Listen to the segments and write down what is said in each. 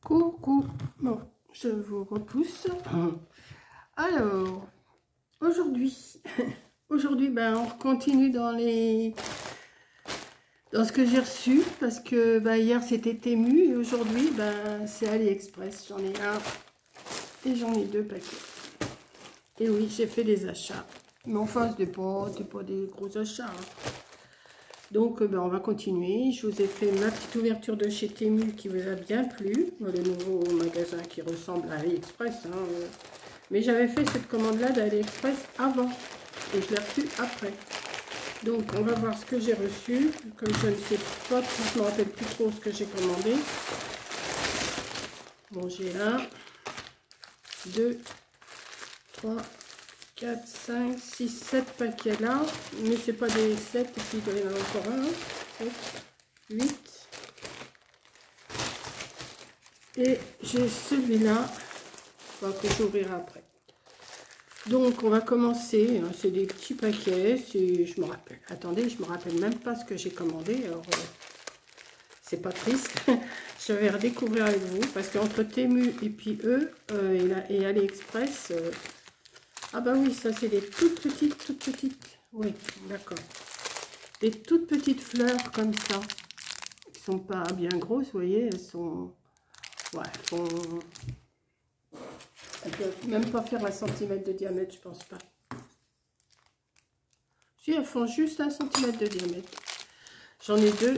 Coucou, bon, je vous repousse. Alors, aujourd'hui, ben, on continue dans ce que j'ai reçu, parce que ben, hier c'était Temu, et aujourd'hui, ben, c'est AliExpress. J'en ai un et j'en ai deux paquets. Et oui, j'ai fait des achats. Mais enfin, c'est pas des gros achats. Hein. Donc, ben, on va continuer. Je vous ai fait ma petite ouverture de chez Temu qui vous a bien plu. Le nouveau magasin qui ressemble à AliExpress. Hein. Mais j'avais fait cette commande-là d'AliExpress avant. Et je l'ai reçue après. Donc, on va voir ce que j'ai reçu. Comme je ne sais pas, je ne me rappelle plus trop ce que j'ai commandé. Bon, j'ai 1, 2, 3, 4, 5, 6, 7 paquets là, mais c'est pas des 7, et puis il doit y en avoir encore un, 7, 8, et j'ai celui-là que j'ouvrirai après. Donc on va commencer, hein, c'est des petits paquets, je me rappelle, attendez, je me rappelle même pas ce que j'ai commandé, alors c'est pas triste, je vais redécouvrir avec vous, parce qu'entre Temu et puis eux, et AliExpress, ah bah oui, ça c'est des toutes petites, oui, d'accord. Des toutes petites fleurs comme ça, qui sont pas bien grosses, vous voyez, elles sont, ouais, elles peuvent même pas faire 1 cm de diamètre, je pense pas. Si, elles font juste 1 cm de diamètre. J'en ai 2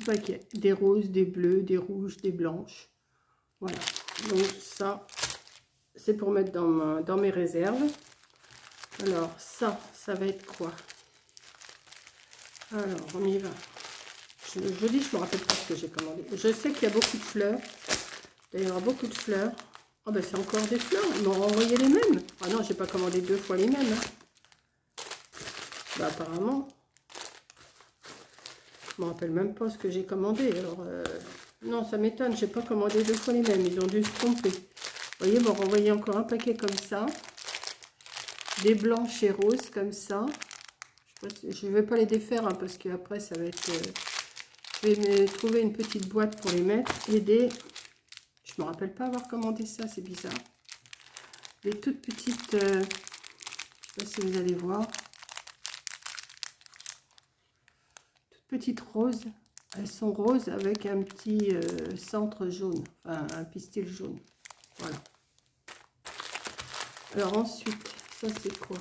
paquets, des roses, des bleus, des rouges, des blanches, voilà. Donc ça, c'est pour mettre dans mes réserves. Alors ça va être quoi? Alors, on y va. Je dis, je me rappelle pas ce que j'ai commandé. Je sais qu'il y a beaucoup de fleurs. D'ailleurs, beaucoup de fleurs. Oh, ben c'est encore des fleurs. Ils m'ont renvoyé les mêmes. Ah non, j'ai pas commandé 2 fois les mêmes. Hein. Bah, apparemment. Je me rappelle même pas ce que j'ai commandé. Alors, non, ça m'étonne. J'ai pas commandé 2 fois les mêmes. Ils ont dû se tromper. Vous voyez, ils m'ont renvoyé encore un paquet comme ça. Des blanches et roses comme ça. Je ne vais pas les défaire hein, parce qu'après, ça va être... je vais me trouver une petite boîte pour les mettre. Et des... Je me rappelle pas avoir commandé ça, c'est bizarre. Des toutes petites... je ne sais pas si vous allez voir. Toutes petites roses. Elles sont roses avec un petit centre jaune. Enfin, un pistil jaune. Voilà. Alors ensuite, ça c'est quoi?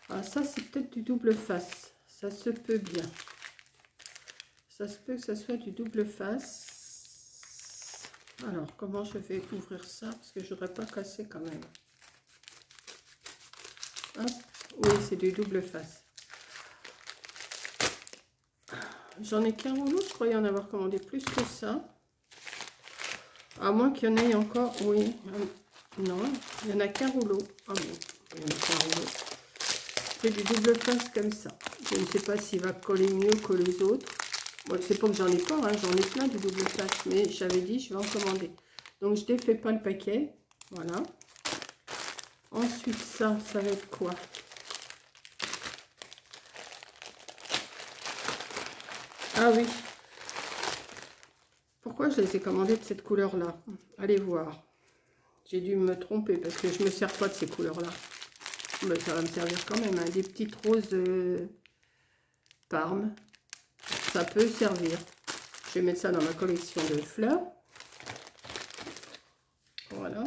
Ah, ça c'est peut-être du double face. Ça se peut bien. Ça se peut que ça soit du double face. Alors, comment je vais ouvrir ça? Parce que je n'aurais pas cassé quand même. Hop. Oui, c'est du double face. J'en ai qu'un rouleau. Je croyais en avoir commandé plus que ça. À moins qu'il y en ait encore. Oui. Non, il n'y en a qu'un rouleau. Ah bon, il n'y en a qu'un rouleau. C'est du double face comme ça. Je ne sais pas s'il va coller mieux que les autres. Bon, c'est pas que j'en ai pas, hein, j'en ai plein du double face, mais j'avais dit je vais en commander. Donc je défais pas le paquet, voilà. Ensuite ça va être quoi? Ah oui. Pourquoi je les ai commandés de cette couleur-là? Allez voir. J'ai dû me tromper parce que je me sers pas de ces couleurs-là. Mais ça va me servir quand même, hein. Des petites roses Parme. Ça peut servir. Je vais mettre ça dans ma collection de fleurs. Voilà.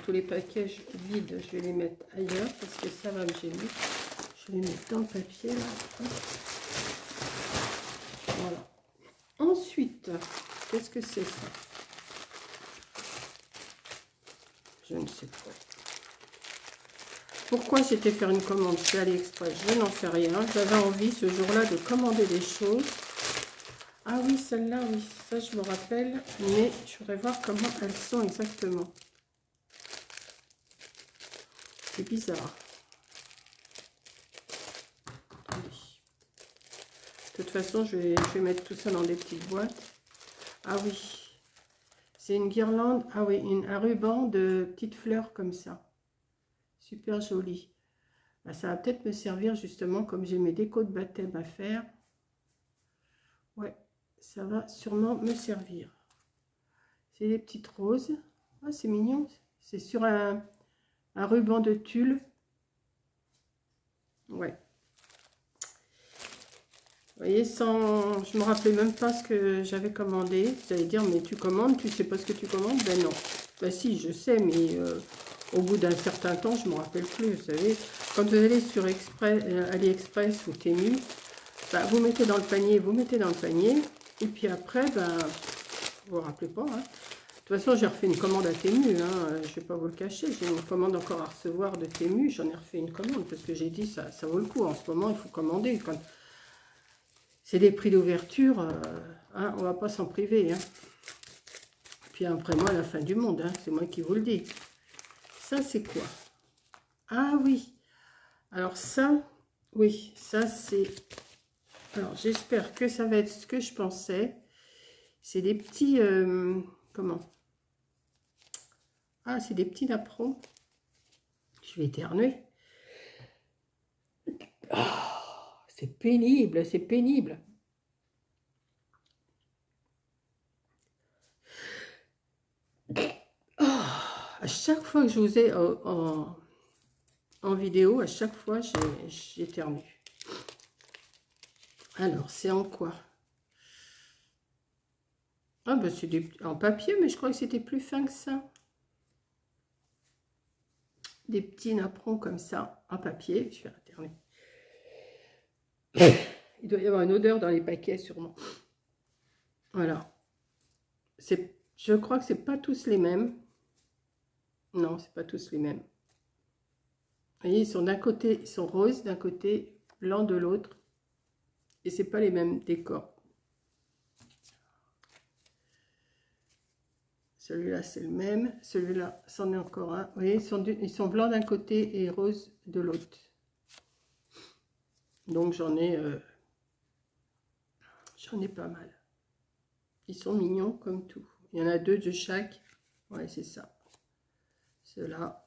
Tous les paquets vides, je vais les mettre ailleurs parce que ça va me gêner. Je vais les mettre dans le papier là. Voilà. Ensuite, qu'est-ce que c'est ça? Je ne sais pas. Pourquoi j'étais faire une commande chez AliExpress? Je n'en sais rien. J'avais envie ce jour-là de commander des choses. Ah oui, celle-là, oui, ça je me rappelle. Mais je voudrais voir comment elles sont exactement. C'est bizarre. Attendez. De toute façon, je vais mettre tout ça dans des petites boîtes. Ah oui. C'est une guirlande. Ah oui, un ruban de petites fleurs comme ça. Super joli. Bah, ça va peut-être me servir justement comme j'ai mes décos de baptême à faire. Ouais, ça va sûrement me servir. C'est des petites roses. Ah, c'est mignon. C'est sur un ruban de tulle. Ouais. Vous voyez, sans... Je me rappelais même pas ce que j'avais commandé. Vous allez dire, mais tu commandes, tu sais pas ce que tu commandes? Ben non. Ben si, je sais, mais au bout d'un certain temps, je me rappelle plus. Vous savez, quand vous allez sur AliExpress ou Temu, ben, vous mettez dans le panier, vous mettez dans le panier. Et puis après, ben, vous vous rappelez pas. Hein. De toute façon, j'ai refait une commande à Temu. Hein. Je vais pas vous le cacher. J'ai une commande encore à recevoir de Temu. J'en ai refait une commande parce que j'ai dit, ça vaut le coup. En ce moment, il faut commander. Quand... C'est des prix d'ouverture, hein, on va pas s'en priver. Hein. Puis après moi, la fin du monde, hein, c'est moi qui vous le dis. Ça, c'est quoi? Ah oui. Alors ça, oui, ça c'est... Alors j'espère que ça va être ce que je pensais. C'est des petits... comment? Ah, c'est des petits napperons. Je vais éternuer. Oh, c'est pénible, c'est pénible. Oh, à chaque fois que je vous ai en vidéo, à chaque fois, j'éternue. Alors, c'est en quoi? Ah, ben c'est en papier, mais je crois que c'était plus fin que ça. Des petits napperons comme ça, en papier. Je vais éternuer. Il doit y avoir une odeur dans les paquets, sûrement. Voilà. Je crois que c'est pas tous les mêmes. Non, c'est pas tous les mêmes. Vous voyez, ils sont d'un côté, ils sont roses, d'un côté, blanc de l'autre. Et c'est pas les mêmes décors. Celui-là, c'est le même. Celui-là, c'en est encore un. Vous voyez, ils sont blancs d'un côté et roses de l'autre. Donc, j'en ai pas mal. Ils sont mignons comme tout. Il y en a 2 de chaque. Ouais, c'est ça. Ceux-là.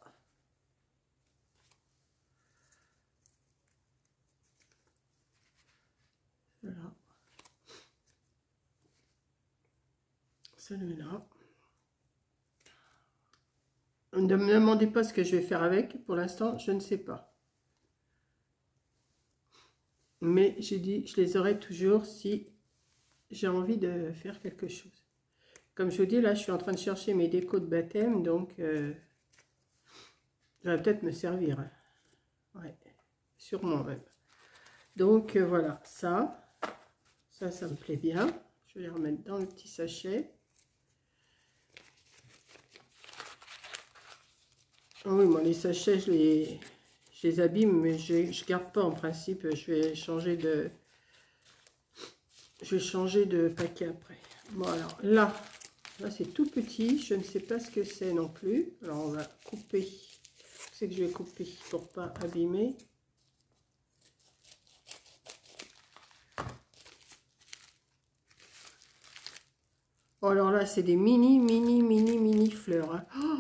Ceux-là. Celui-là. Ne me demandez pas ce que je vais faire avec. Pour l'instant, je ne sais pas. Mais j'ai dit, je les aurai toujours si j'ai envie de faire quelque chose. Comme je vous dis, là, je suis en train de chercher mes décos de baptême. Donc, ça va peut-être me servir. Hein. Ouais, sûrement même. Donc, voilà, ça me plaît bien. Je vais les remettre dans le petit sachet. Oh oui, moi les sachets, je les abîme, mais je garde pas en principe. Je vais changer de paquet après. Bon, alors là c'est tout petit. Je ne sais pas ce que c'est non plus. Alors on va couper. C'est que je vais couper pour pas abîmer. Oh, alors là, c'est des mini fleurs. Hein. Oh,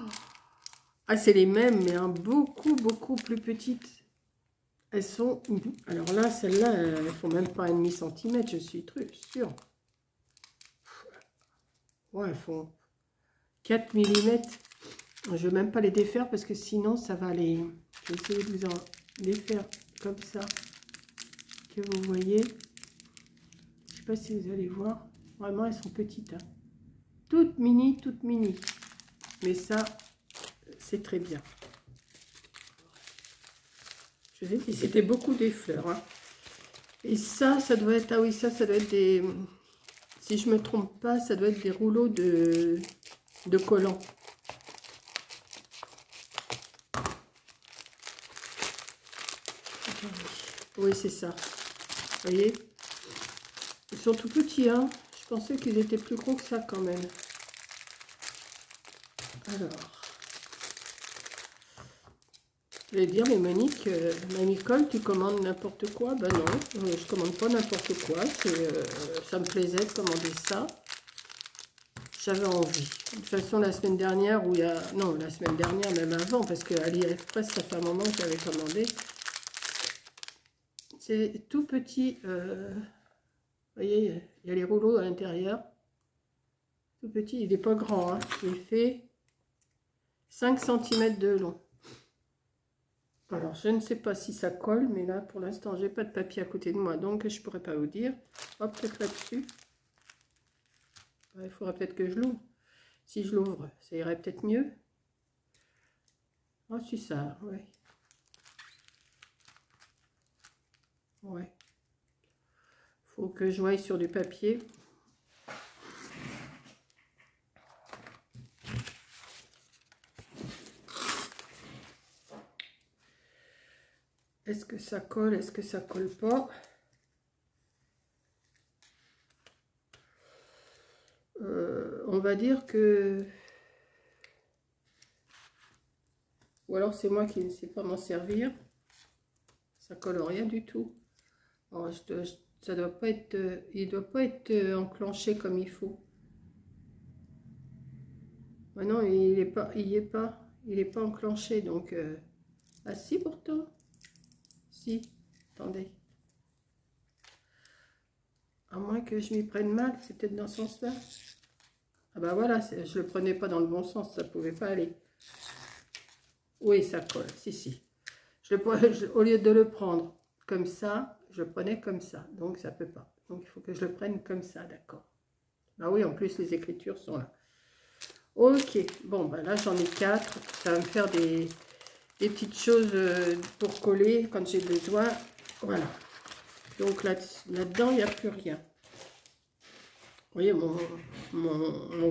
ah, c'est les mêmes, mais hein, beaucoup plus petites. Elles sont... Alors là, celles-là, elles ne font même pas 1,5 cm, je suis sûre. Ouais, elles font 4 mm. Je ne vais même pas les défaire parce que sinon, ça va les... Je vais essayer de vous en défaire comme ça. Que vous voyez. Je ne sais pas si vous allez voir. Vraiment, elles sont petites. Hein. Toutes mini. Mais ça, c'est très bien. Je vous ai dit, c'était beaucoup des fleurs. Hein. Et ça doit être... Ah oui, ça doit être des... Si je ne me trompe pas, ça doit être des rouleaux de collants. Oui, c'est ça. Vous voyez? Ils sont tout petits, hein. Je pensais qu'ils étaient plus gros que ça quand même. Alors... Je vais dire, mais Monique, Nicole, tu commandes n'importe quoi? Ben non, je commande pas n'importe quoi. Ça me plaisait de commander ça. J'avais envie. De toute façon, la semaine dernière, ou il y a... Non, la semaine dernière, même avant, parce que AliExpress, ça fait un moment que j'avais commandé. C'est tout petit. Vous voyez, il y a les rouleaux à l'intérieur. Tout petit, il n'est pas grand, hein. Il fait 5 cm de long. Alors, je ne sais pas si ça colle, mais là, pour l'instant, j'ai pas de papier à côté de moi, donc je pourrais pas vous dire. Hop, peut-être là-dessus. Il faudra peut-être que je l'ouvre. Si je l'ouvre, ça irait peut-être mieux. Oh, c'est ça, ouais. Ouais. Faut que je voie sur du papier. Est-ce que ça colle? Est-ce que ça colle pas? On va dire que... Ou alors c'est moi qui ne sais pas m'en servir. Ça colle rien du tout. Alors, ça doit pas être... il doit pas être enclenché comme il faut. Maintenant, il est pas enclenché, donc... Ah si, pourtant. Si, attendez. À moins que je m'y prenne mal, c'est peut-être dans ce sens-là. Ah bah voilà, je le prenais pas dans le bon sens, ça pouvait pas aller. Oui, ça colle, si. Au lieu de le prendre comme ça, je le prenais comme ça, donc ça peut pas. Donc il faut que je le prenne comme ça, d'accord. Bah oui, en plus les écritures sont là. Ok, bon, bah là j'en ai 4, ça va me faire des petites choses pour coller quand j'ai besoin. Voilà. Donc là-dedans, il n'y a plus rien. Vous voyez, mon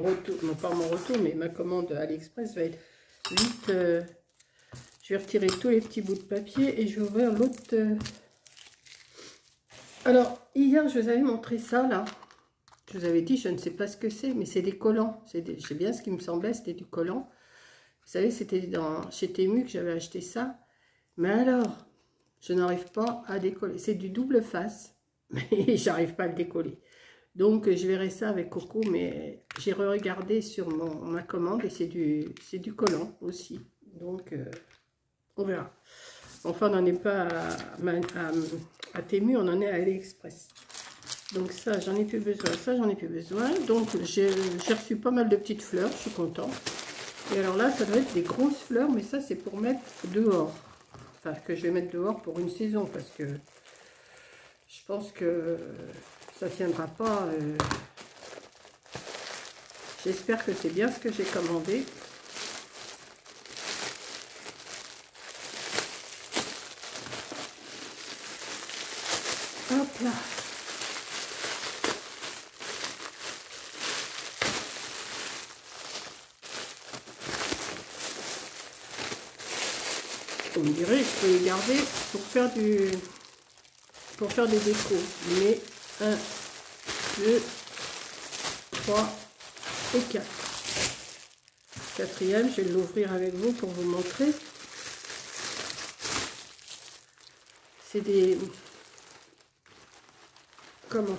retour, non pas mon retour, mais ma commande AliExpress va être vite. Je vais retirer tous les petits bouts de papier et je vais ouvrir l'autre. Alors, hier, je vous avais montré ça, là. Je vous avais dit, je ne sais pas ce que c'est, mais c'est des collants. C'est bien ce qui me semblait, c'était du collant. Vous savez, c'était chez Temu que j'avais acheté ça. Mais alors, je n'arrive pas à décoller. C'est du double face, mais j'arrive pas à le décoller. Donc, je verrai ça avec Coco, mais j'ai regardé sur ma commande et c'est du collant aussi. Donc, on verra. Enfin, on n'en est pas à Temu, on en est à AliExpress. Donc ça, j'en ai plus besoin. Ça, j'en ai plus besoin. Donc, j'ai reçu pas mal de petites fleurs. Je suis contente. Et alors là, ça doit être des grosses fleurs, mais ça, c'est pour mettre dehors. Enfin, que je vais mettre dehors pour une saison, parce que je pense que ça ne tiendra pas. J'espère que c'est bien ce que j'ai commandé. Hop là. Vous me direz, je peux les garder pour faire des décos. Mais 1, 2, 3 et 4. Quatrième, je vais l'ouvrir avec vous pour vous montrer. C'est des... Comment?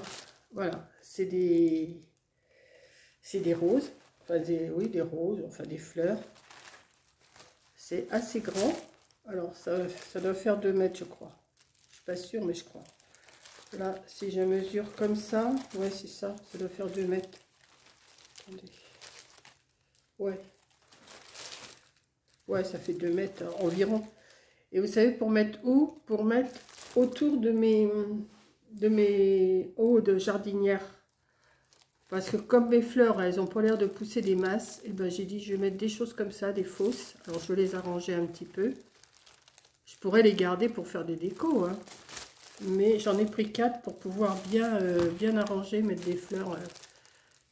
Voilà, c'est des roses. Enfin, oui, des roses, enfin des fleurs. C'est assez grand. Alors, ça doit faire 2 mètres, je crois. Je suis pas sûre, mais je crois. Là, si je mesure comme ça, ouais, c'est ça. Ça doit faire 2 mètres. Attendez. Ouais. Ouais, ça fait 2 mètres environ. Et vous savez, pour mettre où? Pour mettre autour de mes hauts de jardinière. Parce que comme mes fleurs, elles n'ont pas l'air de pousser des masses, et ben j'ai dit, je vais mettre des choses comme ça, des fausses. Alors, je vais les arranger un petit peu. Je pourrais les garder pour faire des décos, hein. Mais j'en ai pris 4 pour pouvoir bien arranger, mettre des fleurs.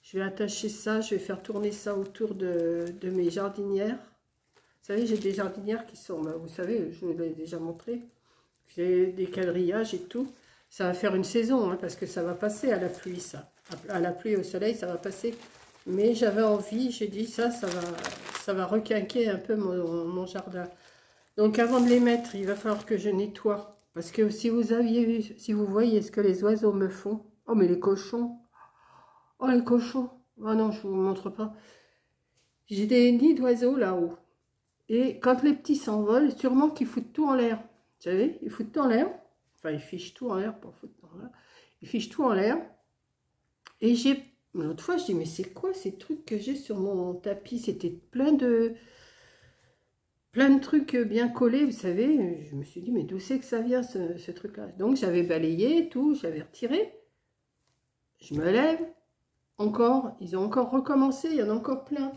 Je vais attacher ça, je vais faire tourner ça autour de mes jardinières. Vous savez, j'ai des jardinières qui sont, vous savez, je vous l'ai déjà montré. J'ai des quadrillages et tout. Ça va faire une saison, hein, parce que ça va passer à la pluie, ça. À la pluie, au soleil, ça va passer. Mais j'avais envie, j'ai dit ça va requinquer un peu mon jardin. Donc avant de les mettre, il va falloir que je nettoie. Parce que si vous voyez ce que les oiseaux me font. Oh mais les cochons. Oh les cochons. Oh non, je vous montre pas. J'ai des nids d'oiseaux là-haut. Et quand les petits s'envolent, sûrement qu'ils foutent tout en l'air. Vous savez, ils foutent tout en l'air. Enfin, ils fichent tout en l'air, pas foutre en l'air. Ils fichent tout en l'air. Et j'ai l'autre fois, je dis, mais c'est quoi ces trucs que j'ai sur mon tapis? C'était plein de trucs bien collés, vous savez. Je me suis dit, mais d'où c'est que ça vient, ce truc-là? Donc, j'avais balayé tout, j'avais retiré. Je me lève, encore, ils ont encore recommencé, il y en a encore plein.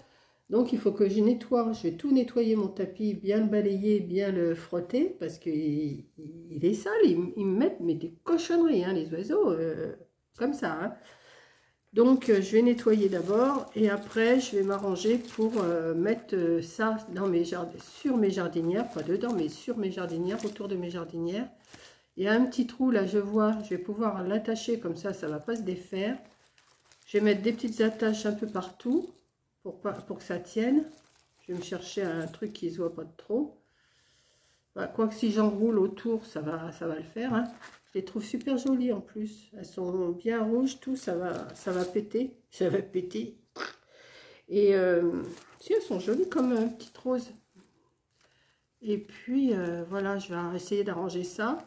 Donc, il faut que je nettoie. Je vais tout nettoyer mon tapis, bien le balayer, bien le frotter, parce qu'il est sale. Ils me mettent mais des cochonneries, hein, les oiseaux, comme ça. Hein. Donc, je vais nettoyer d'abord, et après, je vais m'arranger pour mettre ça dans sur mes jardinières, pas dedans, mais sur mes jardinières, autour de mes jardinières. Il y a un petit trou, là, je vois, je vais pouvoir l'attacher comme ça ne va pas se défaire. Je vais mettre des petites attaches un peu partout. Pour que ça tienne. Je vais me chercher un truc qui ne se voit pas de trop. Bah, quoique si j'enroule autour, ça va le faire. Hein. Je les trouve super jolies en plus. Elles sont bien rouges, tout, ça va péter. Ça va péter. Et si elles sont jolies comme une petite rose. Et puis voilà, je vais essayer d'arranger ça.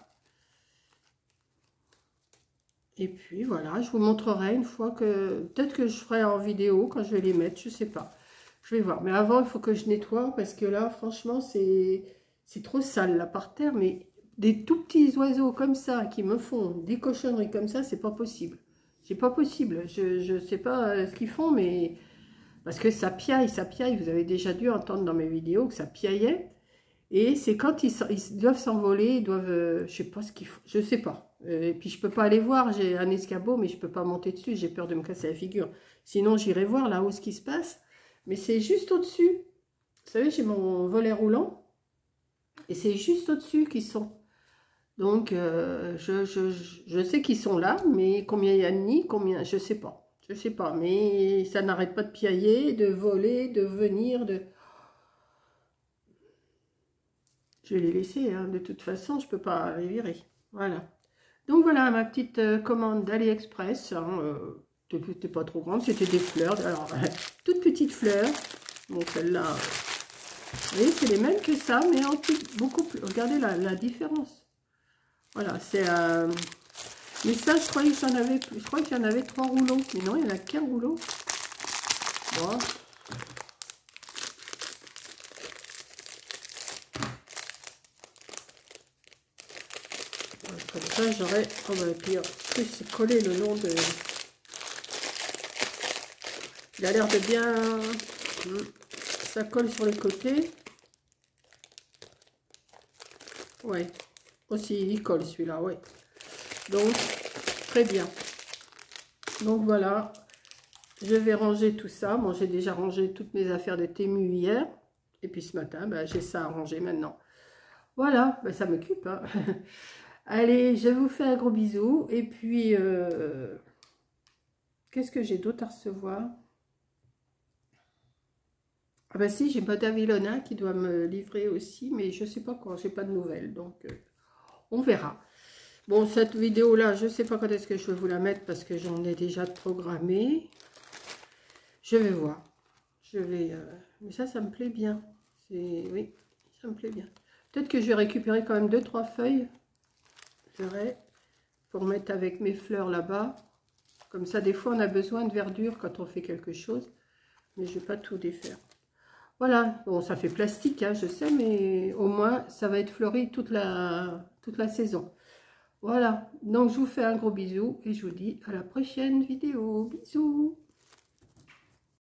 Et puis voilà, je vous montrerai une fois que... Peut-être que je ferai en vidéo quand je vais les mettre, je sais pas. Je vais voir. Mais avant, il faut que je nettoie parce que là, franchement, c'est trop sale là par terre. Mais des tout petits oiseaux comme ça qui me font des cochonneries comme ça, c'est pas possible. C'est pas possible. Je sais pas ce qu'ils font, mais... Parce que ça piaille, ça piaille. Vous avez déjà dû entendre dans mes vidéos que ça piaillait. Et c'est quand ils doivent s'envoler, ils doivent... je sais pas ce qu'ils font, je sais pas. Et puis je peux pas aller voir, j'ai un escabeau, mais je peux pas monter dessus, j'ai peur de me casser la figure. Sinon j'irai voir là-haut ce qui se passe. Mais c'est juste au-dessus. Vous savez, j'ai mon volet roulant. Et c'est juste au-dessus qu'ils sont. Donc je sais qu'ils sont là, mais combien il y a de nids, combien, je sais pas. Je sais pas, mais ça n'arrête pas de piailler, de voler, de venir, de... Je vais les laisser, hein. De toute façon, je ne peux pas les virer. Voilà. Donc voilà ma petite commande d'AliExpress. Hein, c'était pas trop grande, c'était des fleurs. Alors, toutes petites fleurs. Bon, celle-là, vous voyez, c'est les mêmes que ça, mais en plus, beaucoup plus. Regardez la différence. Voilà, c'est... mais ça, je croyais que j'en avais... Je crois qu'il y en avait 3 rouleaux. Mais non, il n'y en a qu'un rouleau. Bon. Comme ça, j'aurais... Oh, bah, et puis, en plus, c'est collé le long de... Il a l'air de bien... Ça colle sur les côtés. Ouais. Aussi, il colle celui-là, ouais. Donc, très bien. Donc, voilà. Je vais ranger tout ça. Bon, j'ai déjà rangé toutes mes affaires de Temu hier. Et puis, ce matin, bah, j'ai ça à ranger maintenant. Voilà. Bah, ça m'occupe, hein. Allez, je vous fais un gros bisou. Et puis, qu'est-ce que j'ai d'autre à recevoir? Ah bah si, j'ai Madame Ilona qui doit me livrer aussi, mais je sais pas quand, j'ai pas de nouvelles, donc on verra. Bon, cette vidéo-là, je sais pas quand est-ce que je vais vous la mettre parce que j'en ai déjà programmé. Je vais voir. Je vais... mais ça me plaît bien. Oui, ça me plaît bien. Peut-être que je vais récupérer quand même 2-3 feuilles. Pour mettre avec mes fleurs là-bas. Comme ça, des fois, on a besoin de verdure quand on fait quelque chose. Mais je vais pas tout défaire. Voilà, bon, ça fait plastique, hein, je sais, mais au moins, ça va être fleuri toute la saison. Voilà, donc je vous fais un gros bisou et je vous dis à la prochaine vidéo. Bisous!